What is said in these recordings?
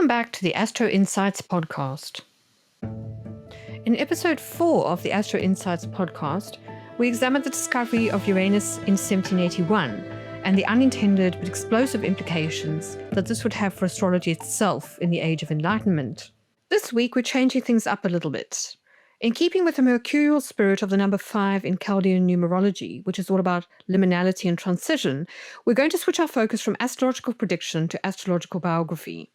Welcome back to the Astro-Insights Podcast. In episode 4 of the Astro-Insights Podcast, we examined the discovery of Uranus in 1781 and the unintended but explosive implications that this would have for astrology itself in the Age of Enlightenment. This week, we're changing things up a little bit. In keeping with the mercurial spirit of the number 5 in Chaldean numerology, which is all about liminality and transition, we're going to switch our focus from astrological prediction to astrological biography.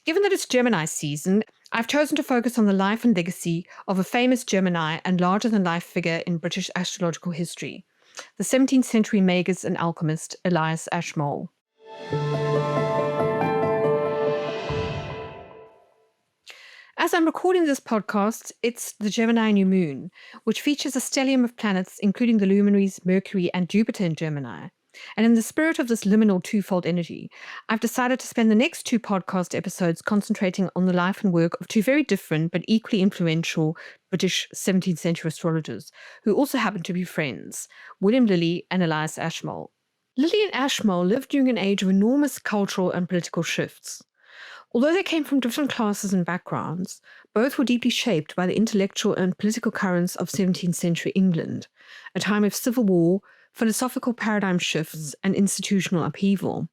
Given that it's Gemini season, I've chosen to focus on the life and legacy of a famous Gemini and larger-than-life figure in British astrological history, the 17th century Magus and alchemist Elias Ashmole. As I'm recording this podcast, it's the Gemini new moon, which features a stellium of planets, including the luminaries Mercury and Jupiter in Gemini. And in the spirit of this liminal twofold energy, I've decided to spend the next 2 podcast episodes concentrating on the life and work of 2 very different but equally influential British 17th century astrologers, who also happen to be friends, William Lilly and Elias Ashmole. Lilly and Ashmole lived during an age of enormous cultural and political shifts. Although they came from different classes and backgrounds, both were deeply shaped by the intellectual and political currents of 17th century England, a time of civil war, philosophical paradigm shifts, and institutional upheaval.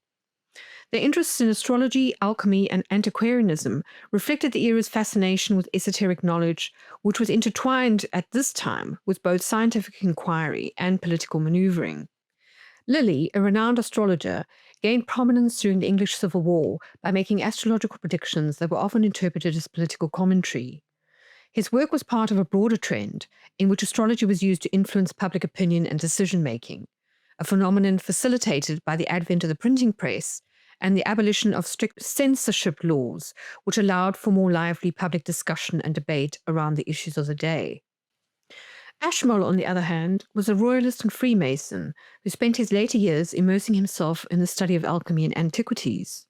Their interests in astrology, alchemy, and antiquarianism reflected the era's fascination with esoteric knowledge, which was intertwined at this time with both scientific inquiry and political maneuvering. Lilly, a renowned astrologer, gained prominence during the English Civil War by making astrological predictions that were often interpreted as political commentary. His work was part of a broader trend in which astrology was used to influence public opinion and decision-making, a phenomenon facilitated by the advent of the printing press and the abolition of strict censorship laws, which allowed for more lively public discussion and debate around the issues of the day. Ashmole, on the other hand, was a royalist and freemason who spent his later years immersing himself in the study of alchemy and antiquities.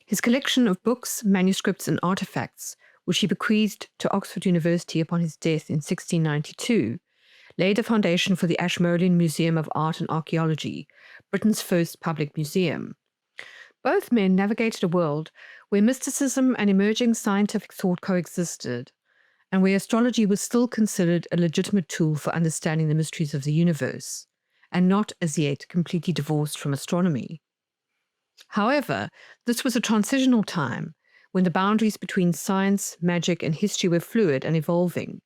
His collection of books, manuscripts, and artifacts, which he bequeathed to Oxford University upon his death in 1692, laid the foundation for the Ashmolean Museum of Art and Archaeology, Britain's first public museum. Both men navigated a world where mysticism and emerging scientific thought coexisted, and where astrology was still considered a legitimate tool for understanding the mysteries of the universe, and not as yet completely divorced from astronomy. However, this was a transitional time when the boundaries between science, magic, and history were fluid and evolving,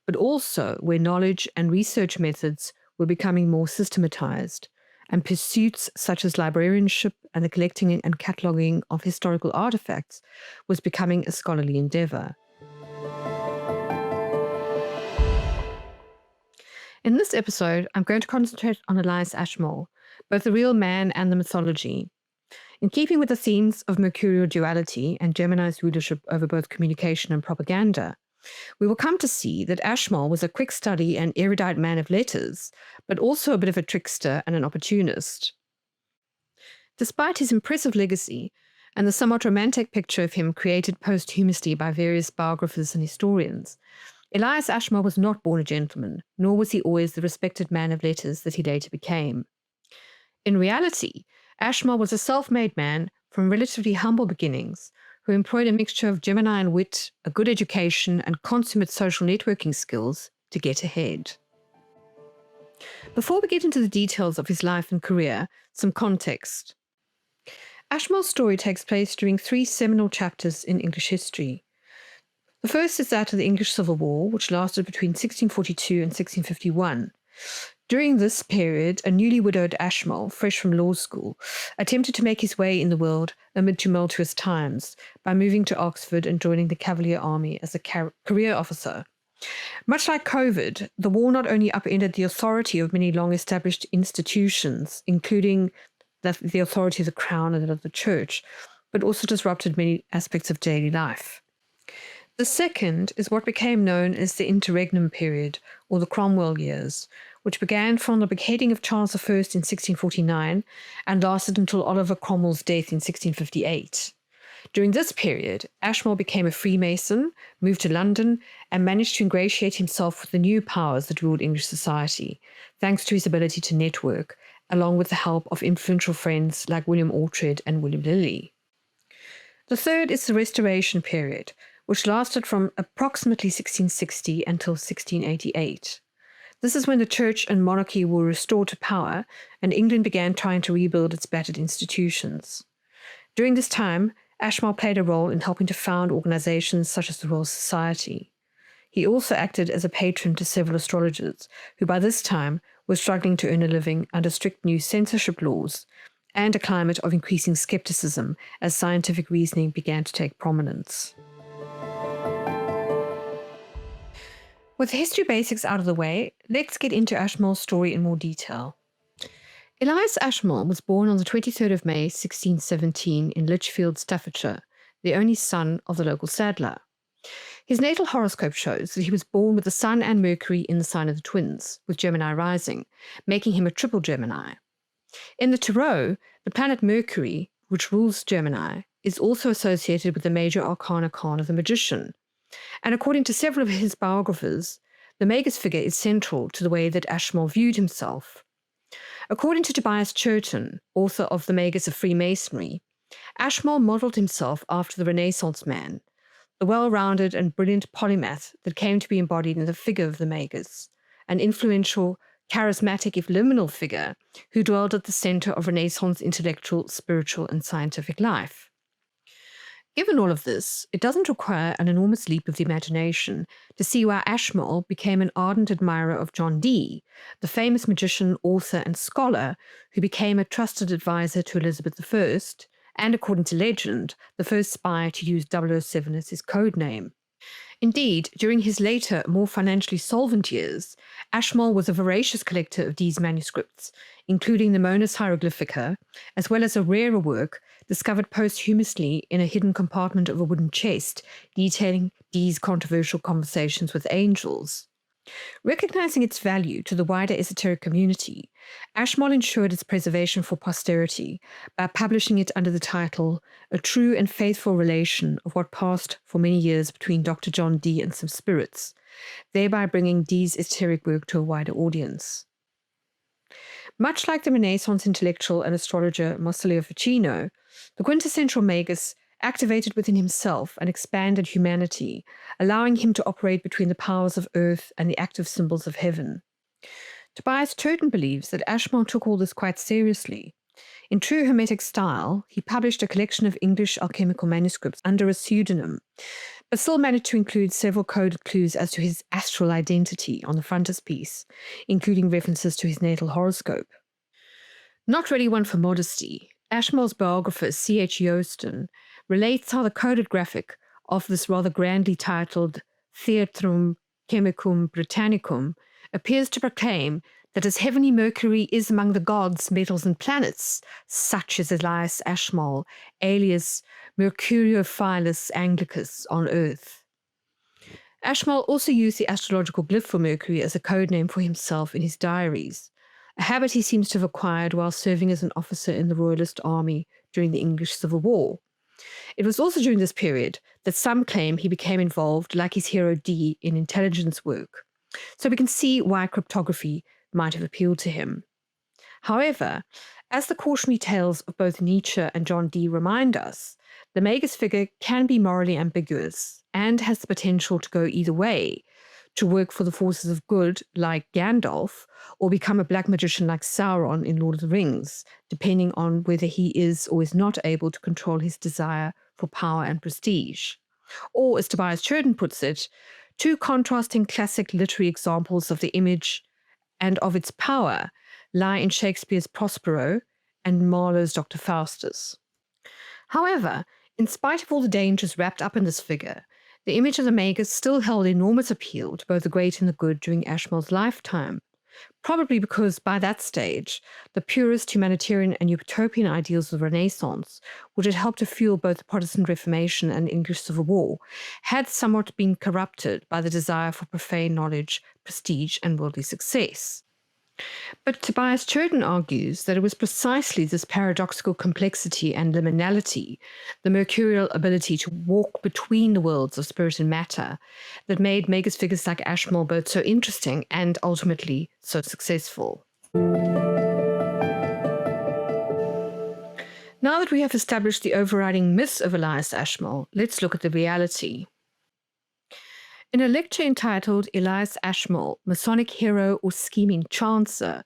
but also where knowledge and research methods were becoming more systematized, and pursuits such as librarianship and the collecting and cataloging of historical artifacts was becoming a scholarly endeavor. In this episode, I'm going to concentrate on Elias Ashmole, both the real man and the mythology. In keeping with the themes of mercurial duality and Gemini's rulership over both communication and propaganda, we will come to see that Ashmole was a quick study and erudite man of letters, but also a bit of a trickster and an opportunist. Despite his impressive legacy and the somewhat romantic picture of him created posthumously by various biographers and historians, Elias Ashmole was not born a gentleman, nor was he always the respected man of letters that he later became. In reality, Ashmole was a self-made man from relatively humble beginnings who employed a mixture of Gemini wit, a good education, and consummate social networking skills to get ahead. Before we get into the details of his life and career, some context. Ashmole's story takes place during 3 seminal chapters in English history. The first is that of the English Civil War, which lasted between 1642 and 1651. During this period, a newly widowed Ashmole, fresh from law school, attempted to make his way in the world amid tumultuous times by moving to Oxford and joining the Cavalier Army as a career officer. Much like COVID, the war not only upended the authority of many long-established institutions, including the authority of the Crown and that of the Church, but also disrupted many aspects of daily life. The second is what became known as the interregnum period, or the Cromwell years, which began from the beheading of Charles I in 1649 and lasted until Oliver Cromwell's death in 1658. During this period, Ashmole became a Freemason, moved to London, and managed to ingratiate himself with the new powers that ruled English society, thanks to his ability to network, along with the help of influential friends like William Oughtred and William Lilly. The third is the Restoration period, which lasted from approximately 1660 until 1688. This is when the church and monarchy were restored to power and England began trying to rebuild its battered institutions. During this time, Ashmole played a role in helping to found organizations such as the Royal Society. He also acted as a patron to several astrologers who by this time were struggling to earn a living under strict new censorship laws and a climate of increasing skepticism as scientific reasoning began to take prominence. With the history basics out of the way, let's get into Ashmole's story in more detail. Elias Ashmole was born on the 23rd of May, 1617 in Lichfield, Staffordshire, the only son of the local saddler. His natal horoscope shows that he was born with the Sun and Mercury in the sign of the Twins, with Gemini rising, making him a triple Gemini. In the Tarot, the planet Mercury, which rules Gemini, is also associated with the major arcana card of the Magician. And according to several of his biographers, the Magus figure is central to the way that Ashmole viewed himself. According to Tobias Churton, author of the Magus of Freemasonry, Ashmole modeled himself after the Renaissance man, the well-rounded and brilliant polymath that came to be embodied in the figure of the Magus, an influential, charismatic, if liminal figure who dwelled at the center of Renaissance intellectual, spiritual, and scientific life. Given all of this, it doesn't require an enormous leap of the imagination to see why Ashmole became an ardent admirer of John Dee, the famous magician, author, and scholar who became a trusted advisor to Elizabeth I, and according to legend, the first spy to use 007 as his code name. Indeed, during his later, more financially solvent years, Ashmole was a voracious collector of Dee's manuscripts, including the Monas Hieroglyphica, as well as a rarer work discovered posthumously in a hidden compartment of a wooden chest, detailing Dee's controversial conversations with angels. Recognizing its value to the wider esoteric community, Ashmole ensured its preservation for posterity by publishing it under the title A True and Faithful Relation of What Passed for Many Years Between Dr. John Dee and Some Spirits, thereby bringing Dee's esoteric work to a wider audience. Much like the Renaissance intellectual and astrologer Massimo Ficino, the quintessential Magus activated within himself and expanded humanity, allowing him to operate between the powers of earth and the active symbols of heaven. Tobias Churton believes that Ashmole took all this quite seriously. In true Hermetic style, he published a collection of English alchemical manuscripts under a pseudonym, but still managed to include several coded clues as to his astral identity on the frontispiece, including references to his natal horoscope. Not really one for modesty, Ashmole's biographer C.H. Yoston relates how the coded graphic of this rather grandly titled Theatrum Chemicum Britannicum appears to proclaim that as heavenly Mercury is among the gods, metals, and planets, such as Elias Ashmole, alias Mercuriophilus Anglicus, on Earth. Ashmole also used the astrological glyph for Mercury as a code name for himself in his diaries, a habit he seems to have acquired while serving as an officer in the Royalist army during the English Civil War. It was also during this period that some claim he became involved, like his hero Dee, in intelligence work. So we can see why cryptography might have appealed to him. However, as the cautionary tales of both Nietzsche and John Dee remind us, the Magus figure can be morally ambiguous and has the potential to go either way, to work for the forces of good like Gandalf, or become a black magician like Sauron in Lord of the Rings, depending on whether he is or is not able to control his desire for power and prestige. Or, as Tobias Churton puts it, two contrasting classic literary examples of the image and of its power lie in Shakespeare's Prospero and Marlowe's Dr. Faustus. However, in spite of all the dangers wrapped up in this figure, the image of the Magus still held enormous appeal to both the great and the good during Ashmole's lifetime, probably because by that stage, the purest humanitarian and utopian ideals of the Renaissance, which had helped to fuel both the Protestant Reformation and English Civil War, had somewhat been corrupted by the desire for profane knowledge, prestige, and worldly success. But Tobias Churton argues that it was precisely this paradoxical complexity and liminality, the mercurial ability to walk between the worlds of spirit and matter, that made Magus figures like Ashmole both so interesting and ultimately so successful. Now that we have established the overriding myths of Elias Ashmole, let's look at the reality. In a lecture entitled Elias Ashmole, Masonic Hero or Scheming Chancer,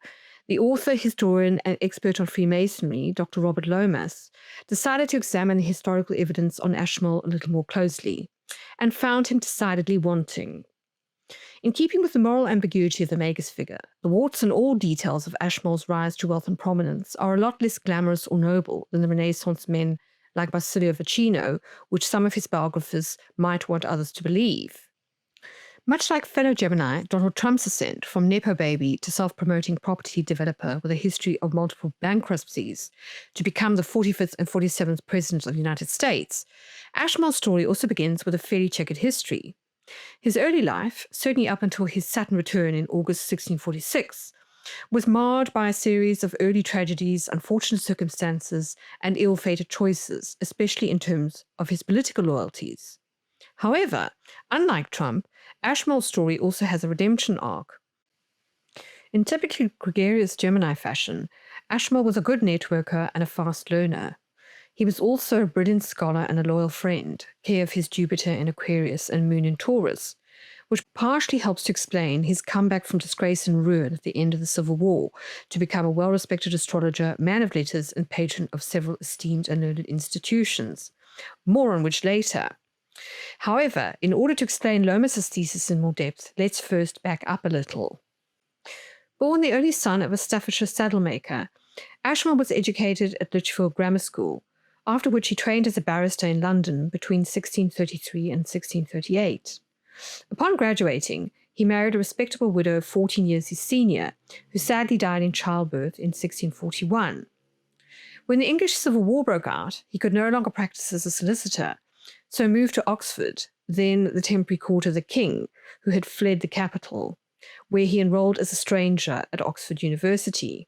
the author, historian, and expert on Freemasonry, Dr. Robert Lomas, decided to examine the historical evidence on Ashmole a little more closely, and found him decidedly wanting. In keeping with the moral ambiguity of the Magus figure, the warts and all details of Ashmole's rise to wealth and prominence are a lot less glamorous or noble than the Renaissance men like Basilio Ficino, which some of his biographers might want others to believe. Much like fellow Gemini, Donald Trump's ascent from Nepo baby to self-promoting property developer with a history of multiple bankruptcies to become the 45th and 47th President of the United States, Ashmole's story also begins with a fairly checkered history. His early life, certainly up until his Saturn Return in August 1646, was marred by a series of early tragedies, unfortunate circumstances, and ill-fated choices, especially in terms of his political loyalties. However, unlike Trump, Ashmole's story also has a redemption arc. In typically gregarious Gemini fashion, Ashmole was a good networker and a fast learner. He was also a brilliant scholar and a loyal friend, care of his Jupiter in Aquarius and Moon in Taurus, which partially helps to explain his comeback from disgrace and ruin at the end of the Civil War to become a well-respected astrologer, man of letters, and patron of several esteemed and learned institutions, more on which later. However, in order to explain Lomas's thesis in more depth, let's first back up a little. Born the only son of a Staffordshire saddlemaker, Ashmole was educated at Lichfield Grammar School, after which he trained as a barrister in London between 1633 and 1638. Upon graduating, he married a respectable widow 14 years his senior, who sadly died in childbirth in 1641. When the English Civil War broke out, he could no longer practice as a solicitor, so moved to Oxford, then the temporary court of the king, who had fled the capital, where he enrolled as a stranger at Oxford University.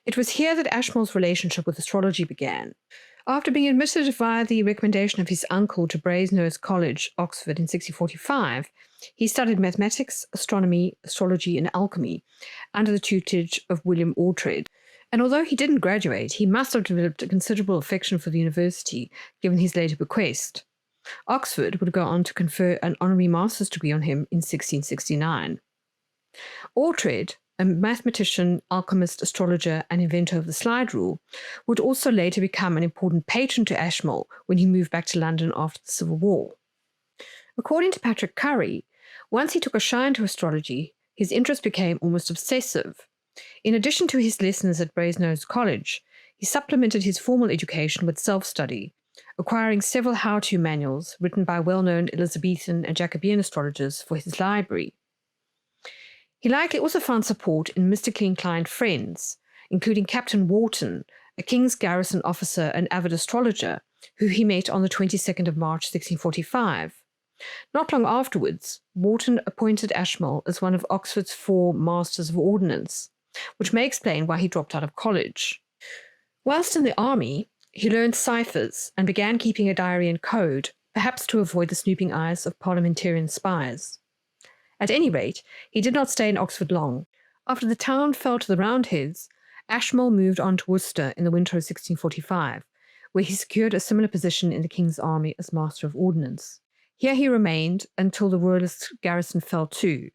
It was here that Ashmole's relationship with astrology began. After being admitted via the recommendation of his uncle to Brasenose College, Oxford, in 1645, he studied mathematics, astronomy, astrology, and alchemy under the tutelage of William Oughtred. And although he didn't graduate, he must have developed a considerable affection for the university, given his later bequest. Oxford would go on to confer an honorary master's degree on him in 1669. Oughtred, a mathematician, alchemist, astrologer, and inventor of the slide rule, would also later become an important patron to Ashmole when he moved back to London after the Civil War. According to Patrick Curry, once he took a shine to astrology, his interest became almost obsessive. In addition to his lessons at Brasenose College, he supplemented his formal education with self-study, acquiring several how-to manuals written by well-known Elizabethan and Jacobean astrologers for his library. He likely also found support in mystically inclined friends, including Captain Wharton, a King's Garrison officer and avid astrologer, who he met on the 22nd of March 1645. Not long afterwards, Wharton appointed Ashmole as one of Oxford's 4 Masters of Ordnance, which may explain why he dropped out of college. Whilst in the army, he learned ciphers and began keeping a diary and code, perhaps to avoid the snooping eyes of parliamentarian spies. At any rate, he did not stay in Oxford long. After the town fell to the Roundheads, Ashmole moved on to Worcester in the winter of 1645, where he secured a similar position in the King's army as Master of Ordnance. Here he remained until the royalist garrison fell too,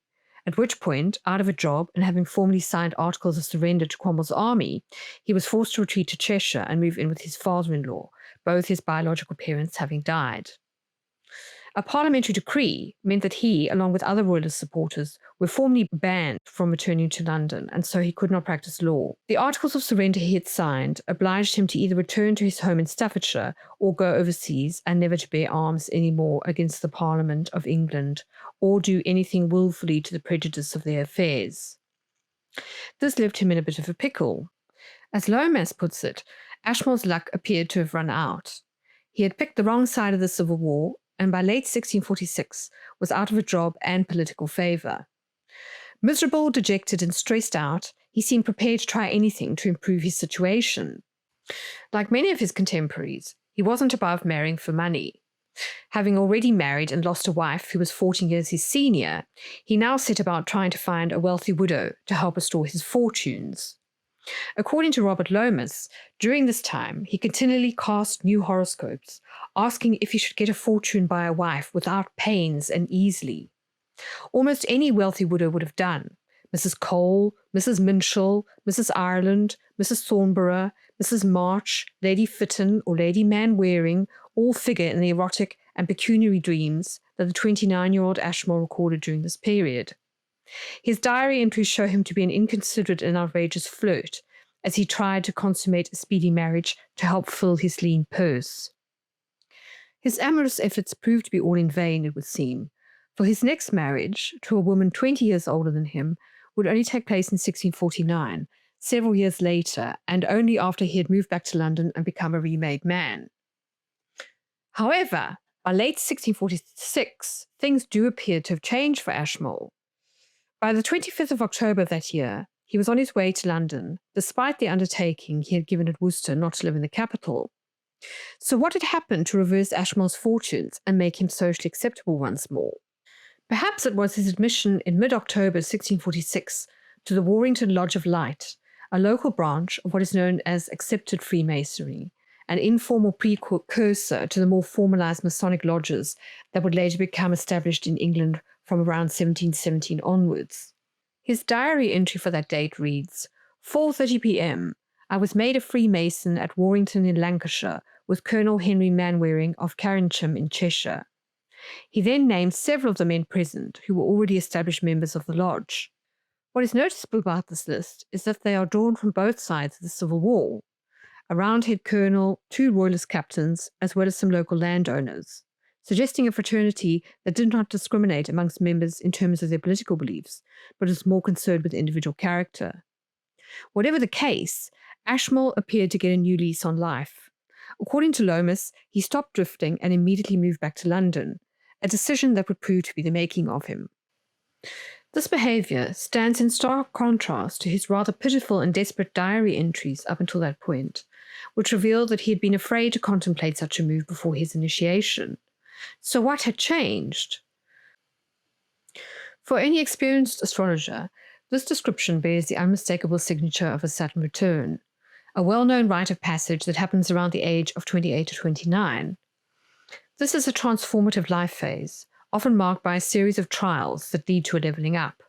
at which point, out of a job and having formally signed articles of surrender to Cromwell's army, he was forced to retreat to Cheshire and move in with his father-in-law, both his biological parents having died. A parliamentary decree meant that he, along with other royalist supporters, were formally banned from returning to London, and so he could not practice law. The articles of surrender he had signed obliged him to either return to his home in Staffordshire or go overseas and never to bear arms any more against the Parliament of England or do anything wilfully to the prejudice of their affairs. This left him in a bit of a pickle. As Lomas puts it, Ashmole's luck appeared to have run out. He had picked the wrong side of the Civil War, and by late 1646 was out of a job and political favour. Miserable, dejected, and stressed out, he seemed prepared to try anything to improve his situation. Like many of his contemporaries, he wasn't above marrying for money. Having already married and lost a wife who was 14 years his senior, he now set about trying to find a wealthy widow to help restore his fortunes. According to Robert Lomas, during this time, he continually cast new horoscopes, asking if he should get a fortune by a wife without pains and easily. Almost any wealthy widow would have done. Mrs. Cole, Mrs. Minshall, Mrs. Ireland, Mrs. Thornborough, Mrs. March, Lady Fitton, or Lady Manwaring all figure in the erotic and pecuniary dreams that the 29-year-old Ashmole recorded during this period. His diary entries show him to be an inconsiderate and outrageous flirt, as he tried to consummate a speedy marriage to help fill his lean purse. His amorous efforts proved to be all in vain, it would seem, for his next marriage, to a woman 20 years older than him, would only take place in 1649, several years later, and only after he had moved back to London and become a remade man. However, by late 1646, things do appear to have changed for Ashmole. By the 25th of October that year, he was on his way to London, despite the undertaking he had given at Worcester not to live in the capital. So what had happened to reverse Ashmole's fortunes and make him socially acceptable once more? Perhaps it was his admission in mid-October 1646 to the Warrington Lodge of Light, a local branch of what is known as accepted Freemasonry, an informal precursor to the more formalized Masonic lodges that would later become established in England from around 1717 onwards. His diary entry for that date reads, 4:30 p.m. I was made a Freemason at Warrington in Lancashire with Colonel Henry Manwaring of Carrincham in Cheshire. He then named several of the men present who were already established members of the lodge. What is noticeable about this list is that they are drawn from both sides of the Civil War. A Roundhead colonel, 2 royalist captains, as well as some local landowners, suggesting a fraternity that did not discriminate amongst members in terms of their political beliefs, but was more concerned with individual character. Whatever the case, Ashmole appeared to get a new lease on life. According to Lomas, he stopped drifting and immediately moved back to London, a decision that would prove to be the making of him. This behavior stands in stark contrast to his rather pitiful and desperate diary entries up until that point, which revealed that he had been afraid to contemplate such a move before his initiation. So what had changed? For any experienced astrologer, this description bears the unmistakable signature of a Saturn Return, a well-known rite of passage that happens around the age of 28 to 29. This is a transformative life phase, often marked by a series of trials that lead to a leveling up.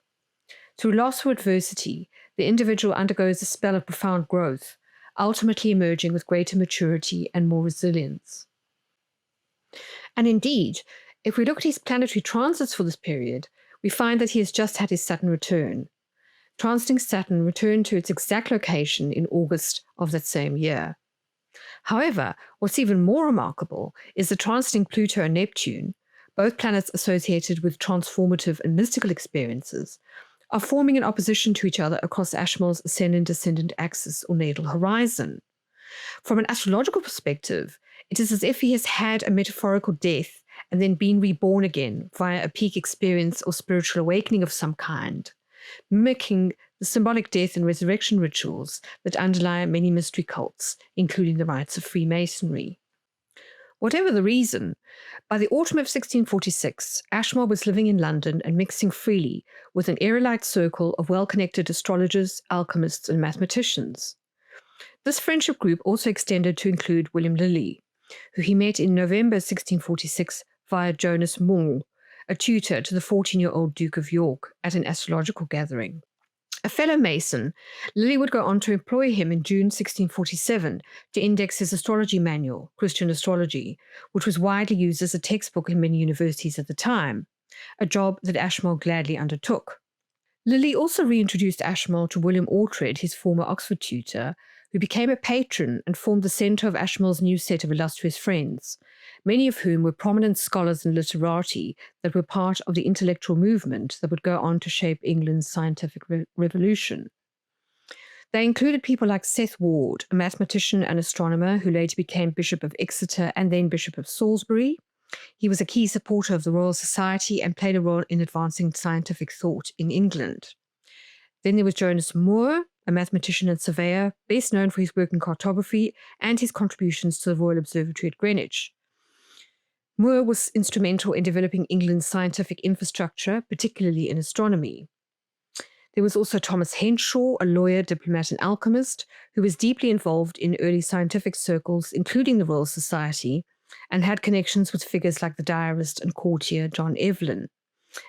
Through loss or adversity, the individual undergoes a spell of profound growth, ultimately emerging with greater maturity and more resilience. And indeed, if we look at his planetary transits for this period, we find that he has just had his Saturn return. Transiting Saturn returned to its exact location in August of that same year. However, what's even more remarkable is the transiting Pluto and Neptune, both planets associated with transformative and mystical experiences, are forming in opposition to each other across Ashmole's ascendant-descendant axis or natal horizon. From an astrological perspective, it is as if he has had a metaphorical death and then been reborn again via a peak experience or spiritual awakening of some kind, mimicking the symbolic death and resurrection rituals that underlie many mystery cults, including the rites of Freemasonry. Whatever the reason, by the autumn of 1646, Ashmole was living in London and mixing freely with an erudite circle of well-connected astrologers, alchemists, and mathematicians. This friendship group also extended to include William Lilly, who he met in November 1646 via Jonas Moore, a tutor to the 14-year-old Duke of York, at an astrological gathering. A fellow Mason, Lilly would go on to employ him in June 1647 to index his astrology manual, Christian Astrology, which was widely used as a textbook in many universities at the time, a job that Ashmole gladly undertook. Lilly also reintroduced Ashmole to William Oughtred, his former Oxford tutor, who became a patron and formed the centre of Ashmole's new set of illustrious friends, many of whom were prominent scholars and literati that were part of the intellectual movement that would go on to shape England's scientific revolution. They included people like Seth Ward, a mathematician and astronomer who later became Bishop of Exeter and then Bishop of Salisbury. He was a key supporter of the Royal Society and played a role in advancing scientific thought in England. Then there was Jonas Moore, a mathematician and surveyor, best known for his work in cartography and his contributions to the Royal Observatory at Greenwich. Moore was instrumental in developing England's scientific infrastructure, particularly in astronomy. There was also Thomas Henshaw, a lawyer, diplomat, and alchemist, who was deeply involved in early scientific circles, including the Royal Society, and had connections with figures like the diarist and courtier John Evelyn.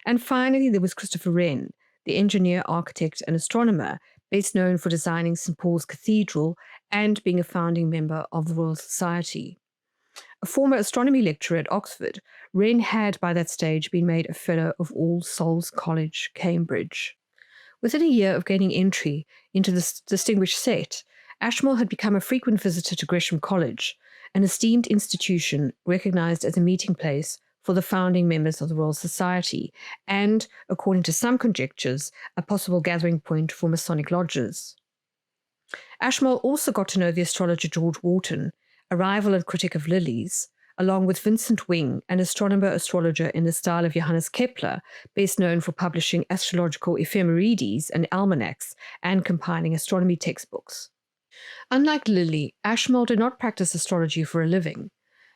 And finally, there was Christopher Wren, the engineer, architect, and astronomer, best known for designing St. Paul's Cathedral and being a founding member of the Royal Society. A former astronomy lecturer at Oxford, Wren had by that stage been made a Fellow of All Souls College, Cambridge. Within a year of gaining entry into this distinguished set, Ashmole had become a frequent visitor to Gresham College, an esteemed institution recognized as a meeting place for the founding members of the Royal Society, and, according to some conjectures, a possible gathering point for Masonic lodges. Ashmole also got to know the astrologer George Wharton, a rival and critic of Lilly's, along with Vincent Wing, an astronomer-astrologer in the style of Johannes Kepler, best known for publishing astrological ephemerides and almanacs and compiling astronomy textbooks. Unlike Lilly, Ashmole did not practice astrology for a living.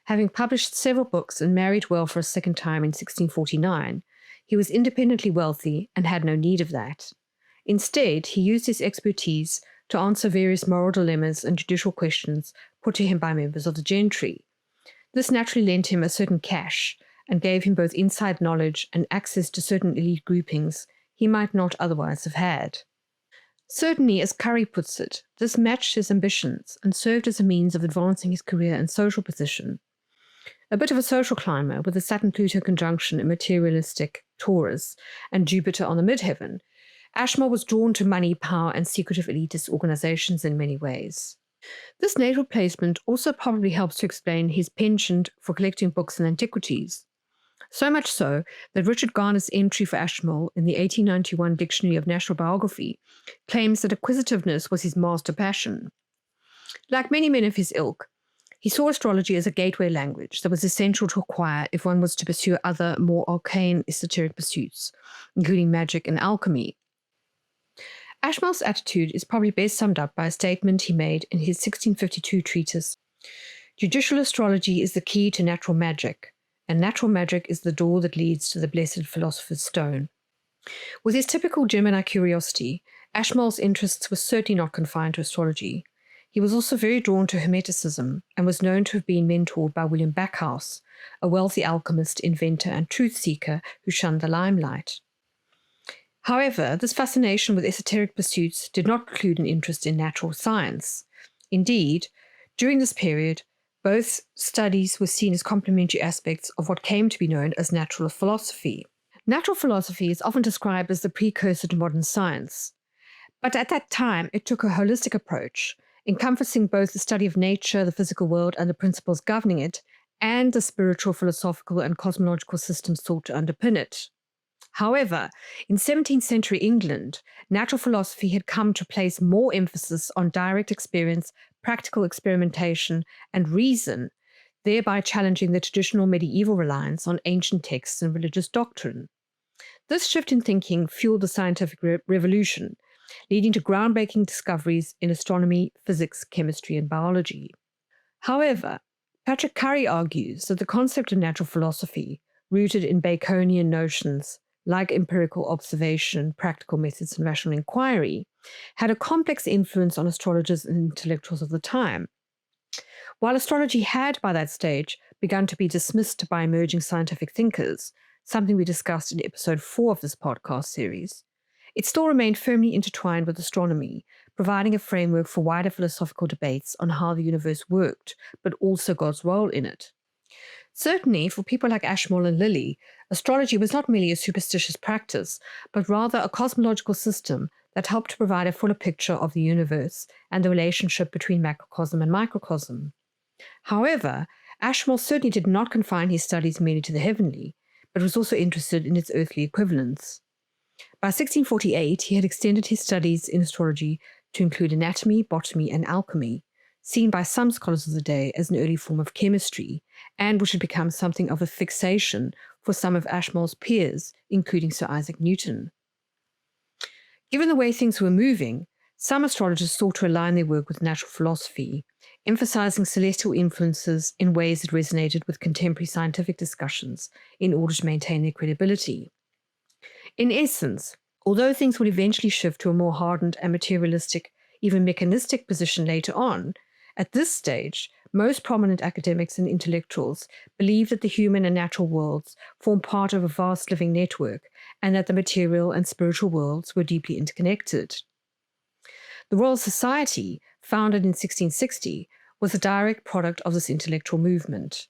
Having published several books and married well for a second time in 1649, he was independently wealthy and had no need of that. Instead, he used his expertise to answer various moral dilemmas and judicial questions put to him by members of the gentry. This naturally lent him a certain cash and gave him both inside knowledge and access to certain elite groupings he might not otherwise have had. Certainly, as Curry puts it, this matched his ambitions and served as a means of advancing his career and social position. A bit of a social climber with the Saturn-Pluto conjunction in materialistic Taurus and Jupiter on the midheaven, Ashmole was drawn to money, power, and secretive elitist organizations in many ways. This natal placement also probably helps to explain his penchant for collecting books and antiquities. So much so that Richard Garner's entry for Ashmole in the 1891 Dictionary of National Biography claims that acquisitiveness was his master passion. Like many men of his ilk, he saw astrology as a gateway language that was essential to acquire if one was to pursue other, more arcane esoteric pursuits, including magic and alchemy. Ashmole's attitude is probably best summed up by a statement he made in his 1652 treatise, "Judicial astrology is the key to natural magic, and natural magic is the door that leads to the blessed philosopher's stone." With his typical Gemini curiosity, Ashmole's interests were certainly not confined to astrology. He was also very drawn to Hermeticism and was known to have been mentored by William Backhouse, a wealthy alchemist, inventor, and truth seeker who shunned the limelight. However, this fascination with esoteric pursuits did not preclude an interest in natural science. Indeed, during this period, both studies were seen as complementary aspects of what came to be known as natural philosophy. Natural philosophy is often described as the precursor to modern science, but at that time it took a holistic approach, encompassing both the study of nature, the physical world, and the principles governing it, and the spiritual, philosophical, and cosmological systems thought to underpin it. However, in 17th century England, natural philosophy had come to place more emphasis on direct experience, practical experimentation, and reason, thereby challenging the traditional medieval reliance on ancient texts and religious doctrine. This shift in thinking fueled the scientific revolution, leading to groundbreaking discoveries in astronomy, physics, chemistry, and biology. However, Patrick Curry argues that the concept of natural philosophy, rooted in Baconian notions like empirical observation, practical methods, and rational inquiry, had a complex influence on astrologers and intellectuals of the time. While astrology had, by that stage, begun to be dismissed by emerging scientific thinkers, something we discussed in episode 4 of this podcast series, it still remained firmly intertwined with astronomy, providing a framework for wider philosophical debates on how the universe worked, but also God's role in it. Certainly, for people like Ashmole and Lilly, astrology was not merely a superstitious practice, but rather a cosmological system that helped to provide a fuller picture of the universe and the relationship between macrocosm and microcosm. However, Ashmole certainly did not confine his studies merely to the heavenly, but was also interested in its earthly equivalents. By 1648, he had extended his studies in astrology to include anatomy, botany, and alchemy, seen by some scholars of the day as an early form of chemistry, and which had become something of a fixation for some of Ashmole's peers, including Sir Isaac Newton. Given the way things were moving, some astrologers sought to align their work with natural philosophy, emphasizing celestial influences in ways that resonated with contemporary scientific discussions in order to maintain their credibility. In essence, Although things would eventually shift to a more hardened and materialistic, even mechanistic position later on, at this stage, most prominent academics and intellectuals believe that the human and natural worlds form part of a vast living network and that the material and spiritual worlds were deeply interconnected. The Royal Society, founded in 1660, was a direct product of this intellectual movement.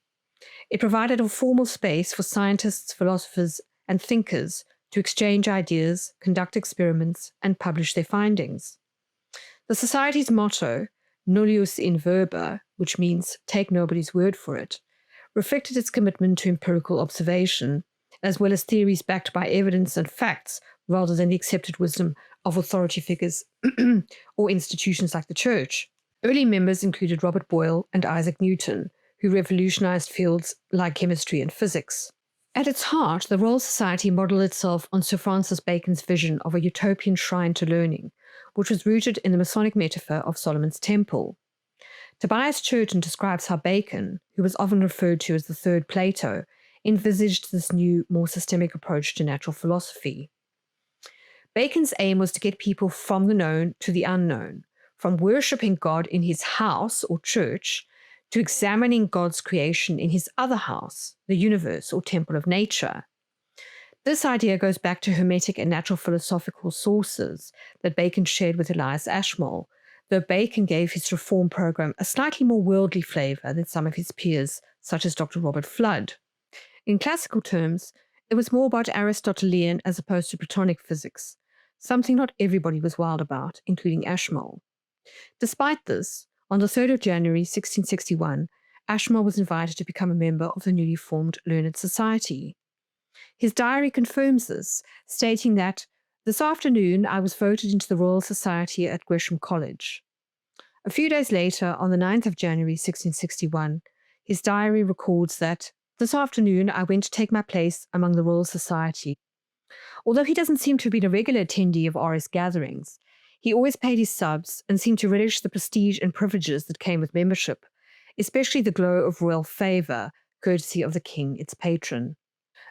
It provided a formal space for scientists, philosophers, and thinkers to exchange ideas, conduct experiments, and publish their findings. The Society's motto, nullius in verba, which means take nobody's word for it, reflected its commitment to empirical observation, as well as theories backed by evidence and facts rather than the accepted wisdom of authority figures or institutions like the Church. Early members included Robert Boyle and Isaac Newton, who revolutionized fields like chemistry and physics. At its heart, the Royal Society modeled itself on Sir Francis Bacon's vision of a utopian shrine to learning, which was rooted in the Masonic metaphor of Solomon's Temple. Tobias Churton describes how Bacon, who was often referred to as the third Plato, envisaged this new, more systemic approach to natural philosophy. Bacon's aim was to get people from the known to the unknown, from worshipping God in his house or church to examining God's creation in his other house, the universe or temple of nature. This idea goes back to Hermetic and natural philosophical sources that Bacon shared with Elias Ashmole, though Bacon gave his reform program a slightly more worldly flavor than some of his peers, such as Dr. Robert Flood. In classical terms, it was more about Aristotelian as opposed to Platonic physics, something not everybody was wild about, including Ashmole. Despite this, on the 3rd of January 1661, Ashmole was invited to become a member of the newly formed Learned Society. His diary confirms this, stating that, "This afternoon I was voted into the Royal Society at Gresham College." A few days later, on the 9th of January 1661, his diary records that, "This afternoon I went to take my place among the Royal Society." Although he doesn't seem to have been a regular attendee of RS gatherings, he always paid his subs and seemed to relish the prestige and privileges that came with membership, especially the glow of royal favour, courtesy of the king, its patron.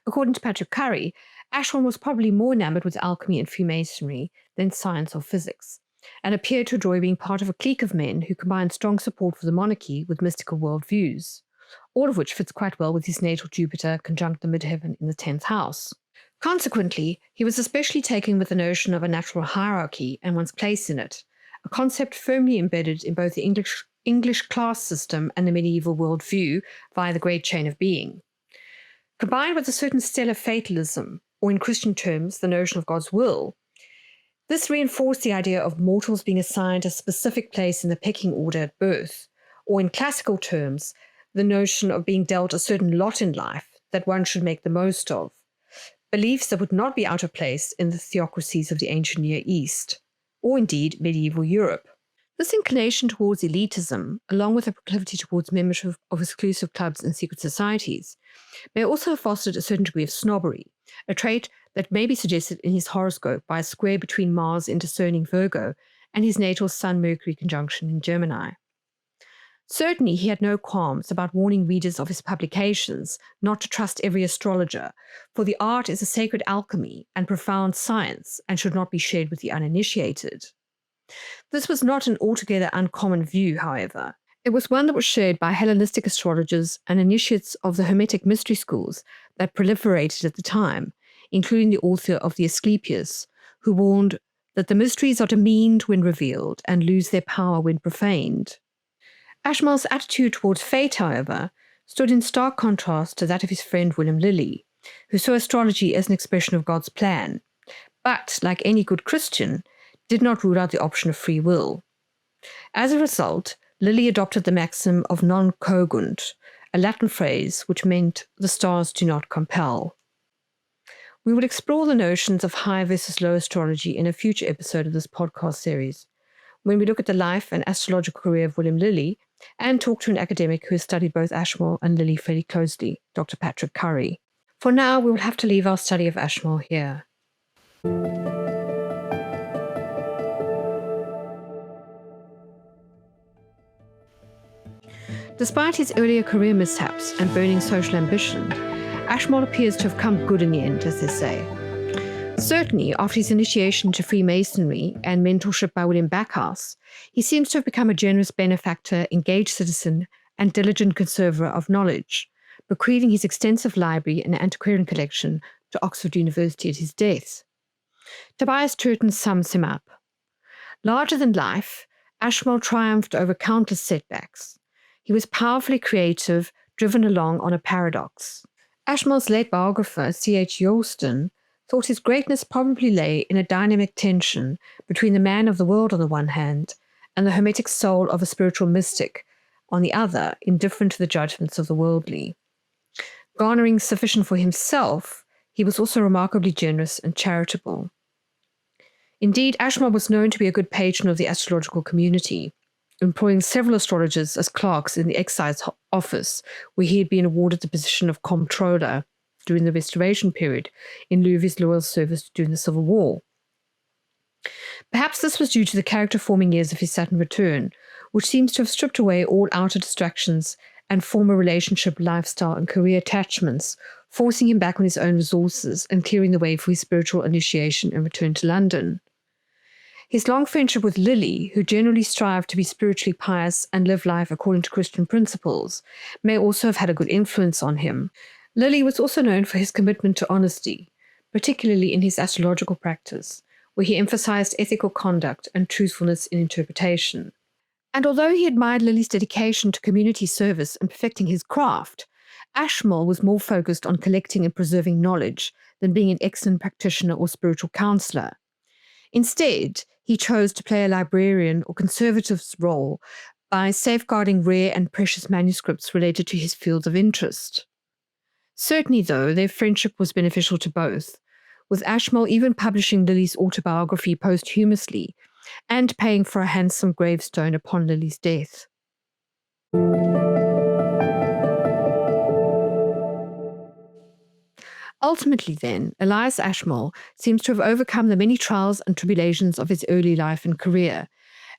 According to Patrick Curry, Ashmole was probably more enamoured with alchemy and Freemasonry than science or physics, and appeared to enjoy being part of a clique of men who combined strong support for the monarchy with mystical worldviews, all of which fits quite well with his natal Jupiter conjunct the midheaven in the 10th house. Consequently, he was especially taken with the notion of a natural hierarchy and one's place in it, a concept firmly embedded in both the English class system and the medieval worldview via the great chain of being. Combined with a certain stellar fatalism, or in Christian terms, the notion of God's will, this reinforced the idea of mortals being assigned a specific place in the pecking order at birth, or in classical terms, the notion of being dealt a certain lot in life that one should make the most of. Beliefs that would not be out of place in the theocracies of the ancient Near East, or indeed medieval Europe. This inclination towards elitism, along with a proclivity towards membership of exclusive clubs and secret societies, may also have fostered a certain degree of snobbery, a trait that may be suggested in his horoscope by a square between Mars in discerning Virgo and his natal Sun-Mercury conjunction in Gemini. Certainly, he had no qualms about warning readers of his publications not to trust every astrologer, for the art is a sacred alchemy and profound science and should not be shared with the uninitiated. This was not an altogether uncommon view, however. It was one that was shared by Hellenistic astrologers and initiates of the Hermetic mystery schools that proliferated at the time, including the author of the Asclepius, who warned that the mysteries are demeaned when revealed and lose their power when profaned. Ashmole's attitude towards fate, however, stood in stark contrast to that of his friend William Lilly, who saw astrology as an expression of God's plan, but, like any good Christian, did not rule out the option of free will. As a result, Lilly adopted the maxim of non cogunt, a Latin phrase which meant the stars do not compel. We will explore the notions of high versus low astrology in a future episode of this podcast series, when we look at the life and astrological career of William Lilly and talk to an academic who has studied both Ashmole and Lilly fairly closely, Dr. Patrick Curry. For now, we will have to leave our study of Ashmole here. Despite his earlier career mishaps and burning social ambition, Ashmole appears to have come good in the end, as they say. Certainly, after his initiation into Freemasonry and mentorship by William Backhouse, he seems to have become a generous benefactor, engaged citizen, and diligent conserver of knowledge, bequeathing his extensive library and antiquarian collection to Oxford University at his death. Tobias Churton sums him up. Larger than life, Ashmole triumphed over countless setbacks. He was powerfully creative, driven along on a paradox. Ashmole's late biographer, C.H. Youlston, thought his greatness probably lay in a dynamic tension between the man of the world on the one hand and the hermetic soul of a spiritual mystic on the other, indifferent to the judgments of the worldly. Garnering sufficient for himself, he was also remarkably generous and charitable. Indeed, Ashmole was known to be a good patron of the astrological community, employing several astrologers as clerks in the excise office, where he had been awarded the position of comptroller during the Restoration period in lieu of his loyal service during the Civil War. Perhaps this was due to the character-forming years of his Saturn Return, which seems to have stripped away all outer distractions and former relationship, lifestyle, and career attachments, forcing him back on his own resources and clearing the way for his spiritual initiation and return to London. His long friendship with Lilly, who generally strived to be spiritually pious and live life according to Christian principles, may also have had a good influence on him. Lilly was also known for his commitment to honesty, particularly in his astrological practice, where he emphasized ethical conduct and truthfulness in interpretation. And although he admired Lilly's dedication to community service and perfecting his craft, Ashmole was more focused on collecting and preserving knowledge than being an excellent practitioner or spiritual counselor. Instead, he chose to play a librarian or conservative's role by safeguarding rare and precious manuscripts related to his fields of interest. Certainly, though, their friendship was beneficial to both, with Ashmole even publishing Lilly's autobiography posthumously and paying for a handsome gravestone upon Lilly's death. Ultimately, then, Elias Ashmole seems to have overcome the many trials and tribulations of his early life and career,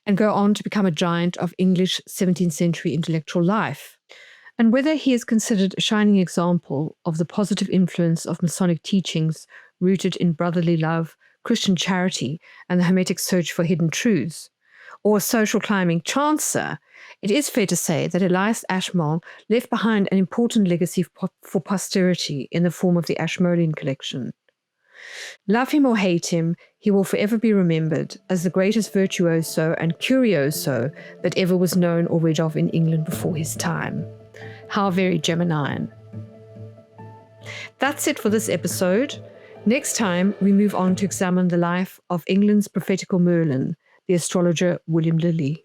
and go on to become a giant of English 17th century intellectual life. And whether he is considered a shining example of the positive influence of Masonic teachings rooted in brotherly love, Christian charity, and the Hermetic search for hidden truths, or a social climbing chancer, it is fair to say that Elias Ashmole left behind an important legacy for posterity in the form of the Ashmolean collection. Love him or hate him, he will forever be remembered as the greatest virtuoso and curioso that ever was known or read of in England before his time. How very Geminian. That's it for this episode. Next time, we move on to examine the life of England's prophetical Merlin, the astrologer William Lilly.